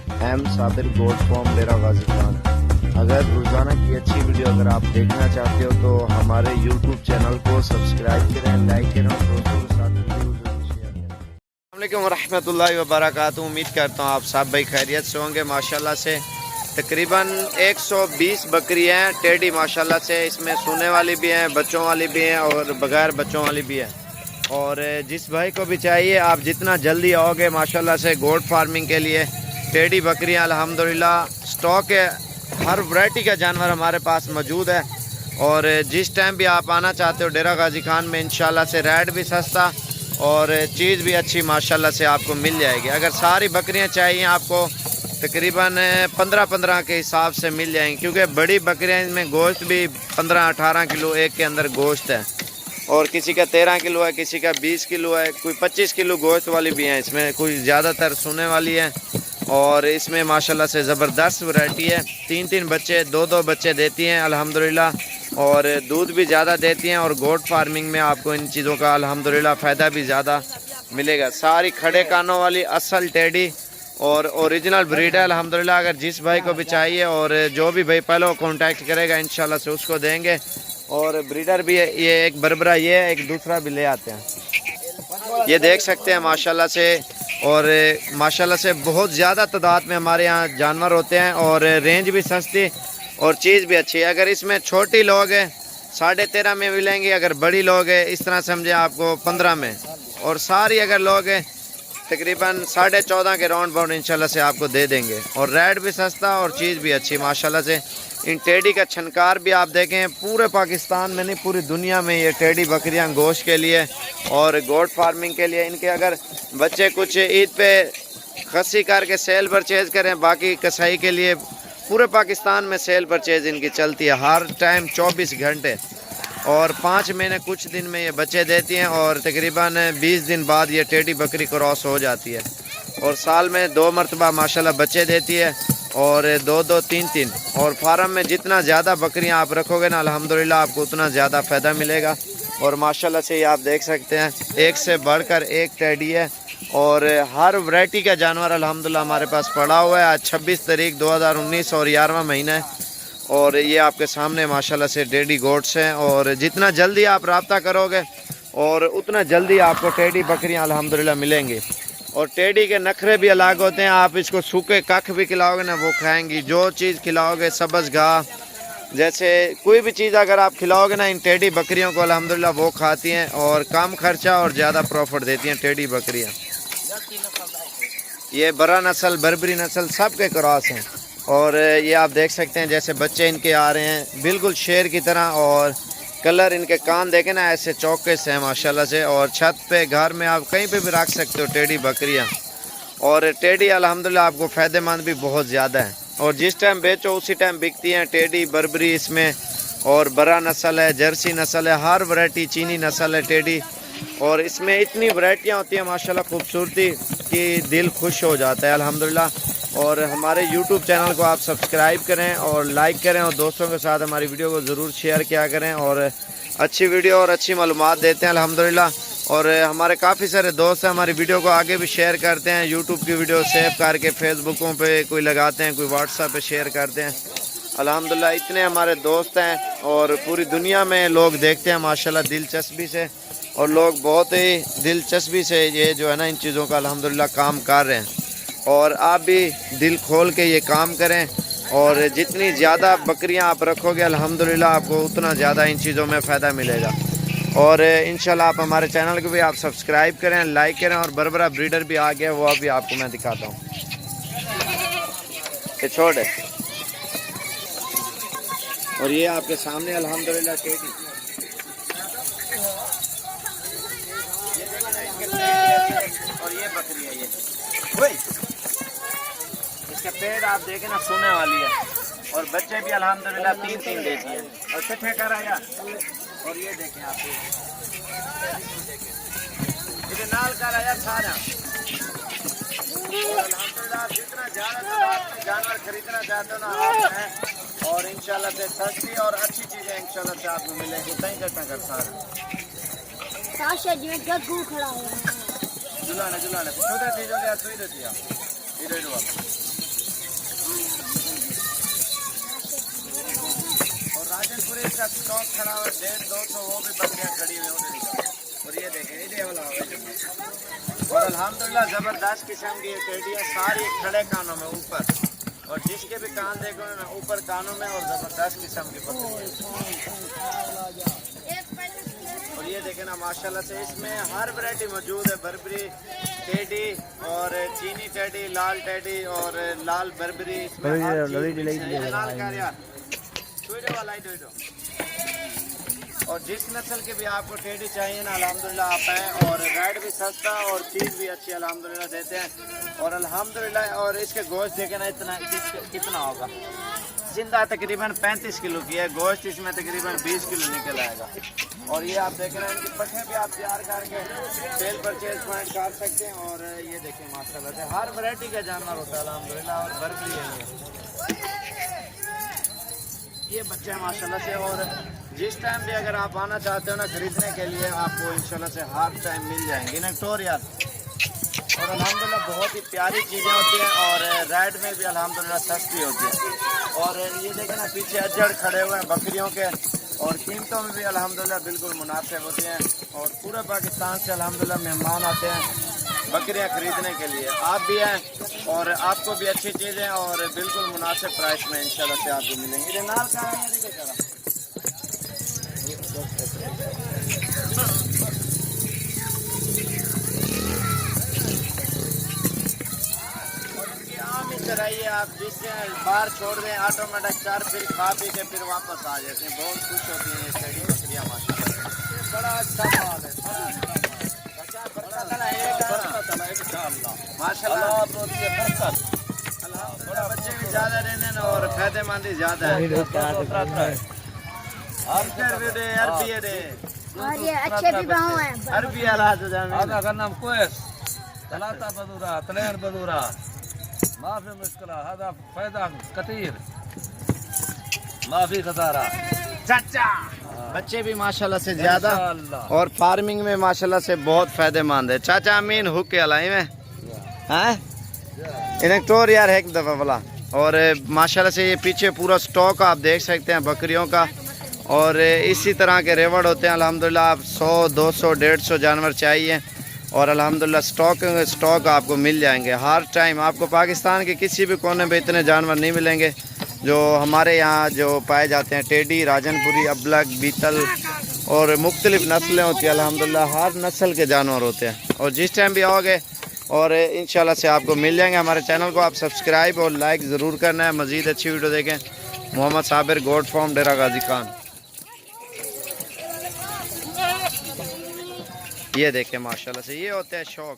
M Sabir goat farm डेरा गाजी खान। अगर रोजाना की अच्छी वीडियो अगर आप देखना चाहते हो तो हमारे YouTube चैनल को सब्सक्राइब करें, लाइक करें और दोस्तों के साथ वीडियो जरूर शेयर करें। अस्सलाम वालेकुम वरहमतुल्लाहि वबरकातुहू। उम्मीद करता हूँ आप सब भाई खैरियत से होंगे। माशाल्लाह से तकरीबन 120 बकरी हैं टेडी माशाल्लाह से। इसमें सोने वाली भी हैं, बच्चों वाली भी हैं और बगैर बच्चों वाली भी है। और जिस भाई को भी चाहिए आप जितना जल्दी आओगे माशाल्लाह से गोट फार्मिंग के लिए टेडी बकरियां अल्हम्दुलिल्लाह स्टॉक है। हर वैरायटी का जानवर हमारे पास मौजूद है। और जिस टाइम भी आप आना चाहते हो डेरा गाजी खान में इंशाल्लाह से रेट भी सस्ता और चीज़ भी अच्छी माशाल्लाह से आपको मिल जाएगी। अगर सारी बकरियां चाहिए आपको तकरीबन 15-15 के हिसाब से मिल जाएंगी, क्योंकि बड़ी बकरियां इनमें गोश्त भी 15-18 किलो एक के अंदर गोश्त है। और किसी का 13 किलो है, किसी का 20 किलो है, कोई 25 किलो गोश्त वाली भी हैं इसमें, कोई ज़्यादातर सोने वाली है। और इसमें माशाल्लाह से ज़बरदस्त वैरायटी है। 3-3 बच्चे 2-2 बच्चे देती हैं अल्हम्दुलिल्लाह और दूध भी ज़्यादा देती हैं। और गोट फार्मिंग में आपको इन चीज़ों का अल्हम्दुलिल्लाह फ़ायदा भी ज़्यादा मिलेगा। सारी खड़े कानों वाली असल टेडी और ओरिजिनल ब्रीड है अल्हम्दुलिल्लाह। अगर जिस भाई को भी चाहिए और जो भी भाई पहले कॉन्टैक्ट करेगा इंशाल्लाह से उसको देंगे। और ब्रीडर भी है, ये एक बरबरा ये है, एक दूसरा भी ले आते हैं। ये देख सकते हैं माशाल्लाह से। और माशाल्लाह से बहुत ज़्यादा तादाद में हमारे यहाँ जानवर होते हैं और रेंज भी सस्ती और चीज़ भी अच्छी है। अगर इसमें छोटी लोग है 13.5 में मिलेंगी, अगर बड़ी लोग है इस तरह समझे आपको 15 में, और सारी अगर लोग है तकरीबन 14.5 के राउंड बाउंड इंशाल्लाह से आपको दे देंगे। और रेट भी सस्ता और चीज़ भी अच्छी माशाल्लाह से। इन टेडी का छनकार भी आप देखें पूरे पाकिस्तान में नहीं पूरी दुनिया में ये टेडी बकरियां गोश्त के लिए और गोट फार्मिंग के लिए। इनके अगर बच्चे कुछ ईद पे खस्सी करके सेल परचेज़ करें, बाकी कसाई के लिए पूरे पाकिस्तान में सेल परचेज़ इनकी चलती है हर टाइम 24 घंटे। और 5 महीने कुछ दिन में ये बच्चे देती हैं और तकरीबन 20 दिन बाद ये टेडी बकरी क्रॉस हो जाती है। और साल में 2 मरतबा माशाल्लाह बच्चे देती है और 2-2, 3-3। और फार्म में जितना ज़्यादा बकरियां आप रखोगे ना अल्हम्दुलिल्लाह आपको उतना ज़्यादा फ़ायदा मिलेगा। और माशाल्लाह से ये आप देख सकते हैं एक से बढ़कर एक टेडी है और हर वैरायटी का जानवर अल्हम्दुलिल्लाह हमारे पास पड़ा हुआ है। आज 26 तारीख 2019 और 11वां महीना है। और ये आपके सामने माशाल्लाह से टेडी गोट्स हैं। और जितना जल्दी आप रब्ता करोगे और उतना जल्दी आपको टेडी बकरियां अल्हम्दुलिल्लाह मिलेंगी। और टेडी के नखरे भी अलग होते हैं। आप इसको सूखे कख भी खिलाओगे ना वो खाएंगी, जो चीज़ खिलाओगे सब्ज़ घास जैसे कोई भी चीज़ अगर आप खिलाओगे ना इन टेडी बकरियों को अल्हम्दुलिल्लाह वो खाती हैं। और कम खर्चा और ज़्यादा प्रॉफिट देती हैं टेडी बकरियाँ। ये बड़ा नस्ल बरबरी नस्ल सब के क्रॉस हैं। और ये आप देख सकते हैं जैसे बच्चे इनके आ रहे हैं बिल्कुल शेर की तरह। और कलर इनके कान देखे ना ऐसे चौके से हैं माशाल्लाह से। और छत पे घर में आप कहीं पे भी रख सकते हो टेडी बकरियां। और टेडी अल्हम्दुलिल्लाह आपको फ़ायदेमंद भी बहुत ज़्यादा है। और जिस टाइम बेचो उसी टाइम बिकती हैं टेडी बरबरी इसमें। और बड़ा नस्ल है, जर्सी नस्ल है, हर वैरायटी चीनी नस्ल है टेडी। और इसमें इतनी वैरायटियाँ होती हैं माशाल्लाह खूबसूरती कि दिल खुश हो जाता है अल्हम्दुलिल्लाह। और हमारे YouTube चैनल को आप सब्सक्राइब करें और लाइक करें और दोस्तों के साथ हमारी वीडियो को ज़रूर शेयर किया करें। और अच्छी वीडियो और अच्छी मालूमात देते हैं अल्हम्दुलिल्लाह। और हमारे काफ़ी सारे दोस्त हैं हमारी वीडियो को आगे भी शेयर करते हैं। YouTube की वीडियो सेव करके फेसबुकों पे कोई लगाते हैं, कोई व्हाट्सएप पे शेयर करते हैं अल्हम्दुलिल्लाह। इतने हमारे दोस्त हैं और पूरी दुनिया में लोग देखते हैं माशाल्लाह दिलचस्पी से। और लोग बहुत ही दिलचस्पी से ये जो है ना इन चीज़ों का अल्हम्दुलिल्लाह काम कर रहे हैं। और आप भी दिल खोल के ये काम करें। और जितनी ज़्यादा बकरियां आप रखोगे अल्हम्दुलिल्लाह आपको उतना ज़्यादा इन चीज़ों में फ़ायदा मिलेगा। और इंशाल्लाह आप हमारे चैनल को भी आप सब्सक्राइब करें, लाइक करें। और बरबरा ब्रीडर भी आ गया, वो अभी आपको मैं दिखाता हूँ। ये छोड़ है। और ये आपके सामने अल्हम्दुलिल्लाह टेडी और ये बकरी है ये इसका पेड़ आप देखें ना सोने वाली है। और बच्चे भी अल्हम्दुलिल्लाह 3-3 देती है। और कितने कर आया। और ये देखें आप इधर नाल कर आया सारा। अल्हम्दुलिल्लाह जितना ज़्यादा जानवर खरीदना चाहते हो ना आप हैं। और इंशाल्लाह से सस्ती और अच्छी चीज़ें इंशाल्लाह से आपको मिलेंगी। कहीं कितना कर सारा गग्गू खड़ा है जुलाना छोटा चीज़ हो गया तो इधर दिया इधर वाला इसका स्टॉक खड़ा हुआ 150-200 वो भी बकरियां खड़ी हुई हैं। और ये देखें ये वाला और अल्हम्दुलिल्लाह ज़बरदस्त किस्म की टेडियाँ सारी खड़े कानों में ऊपर, और जिसके भी कान देखो ना ऊपर कानों में, और ज़बरदस्त किस्म की बकरियाँ। और ये देखें ना माशाल्लाह से इसमें हर वैरायटी मौजूद है, बर्बरी टेडी और चीनी टेडी, लाल टेडी और लाल बर्बरी, इसमें और जिस नस्ल के भी आपको टेडी चाहिए ना अल्हम्दुलिल्लाह आप आएँ, और रेट भी सस्ता और चीज़ भी अच्छी अल्हम्दुलिल्लाह देते हैं। और अल्हम्दुलिल्लाह और इसके गोश्त देखे ना इतना कितना होगा, जिंदा तकरीबन 35 किलो की है, गोश्त इसमें तकरीबन 20 किलो निकल आएगा। और ये आप देख रहे हैं इनकी पट्टे भी आप तैयार करके सेल परचेज पॉइंट कर सकते हैं। और ये देखें माशाल्लाह से हर वैरायटी का जानवर होता है अल्हम्दुलिल्लाह, और बर्फी है ये बच्चे हैं माशाल्लाह से। और जिस टाइम भी अगर आप आना चाहते हो ना खरीदने के लिए, आपको इंशाल्लाह से हर टाइम मिल जाएंगी ना टोर यार। और अल्हम्दुलिल्लाह बहुत ही प्यारी चीज़ें होती हैं, और रेट में भी अल्हम्दुलिल्लाह सस्ती होती है। और ये देखें ना पीछे अजड़ खड़े हुए हैं बकरियों के, और कीमतों में भी अल्हम्दुलिल्लाह बिल्कुल मुनासिब होती हैं। और पूरे पाकिस्तान से अल्हम्दुलिल्लाह मेहमान आते हैं बकरियां खरीदने के लिए। आप भी हैं और आपको भी अच्छी चीज़ें और बिल्कुल मुनासिब प्राइस में इंशाल्लाह से आपको मिलेंगी। ये नाल का है ये करा चलाइए आप, जिससे बाहर छोड़ दें ऑटोमेटिक चार फिर खा पी के फिर वापस आ जाते हैं। बहुत खुश होती हैं ये टेडी बकरियां माशाल्लाह, बड़ा अच्छा माल है, माशाल्लाह। बच्चे भी ज़्यादा रहने ना और फायदेमंद ज़्यादा है। अच्छे भी भाव हैं। अरबी हालात माफी मुश्किल हदा फायदा कतीर माफी खसारा चाचा। बच्चे भी माशाल्लाह से ज्यादा और फार्मिंग में माशाल्लाह से बहुत फायदेमंद है। चाचा अमीन हुक के अलाई में हैं इन्हें टोर यार एक दफा वाला। और माशाल्लाह से ये पीछे पूरा स्टॉक आप देख सकते हैं बकरियों का, और इसी तरह के रेवड़ होते हैं अल्हम्दुलिल्लाह। आप 100 200 150 जानवर चाहिए और अल्हम्दुलिल्लाह स्टॉक आपको मिल जाएंगे हर टाइम। आपको पाकिस्तान के किसी भी कोने में इतने जानवर नहीं मिलेंगे जो हमारे यहाँ जो पाए जाते हैं। टेडी, राजनपुरी, अबलग, बीतल और मुख्तलिफ नस्लें होती हैं अल्हम्दुलिल्लाह, हर नस्ल के जानवर होते हैं। और जिस टाइम भी आओगे और इंशाल्लाह से आपको मिल जाएंगे। हमारे चैनल को आप सब्सक्राइब और लाइक ज़रूर करना है। मज़ीद अच्छी वीडियो देखें। मोहम्मद साबिर, गोट फार्म, डेरा गाजी खान। ये देखें माशाल्लाह से ये होता है शौक।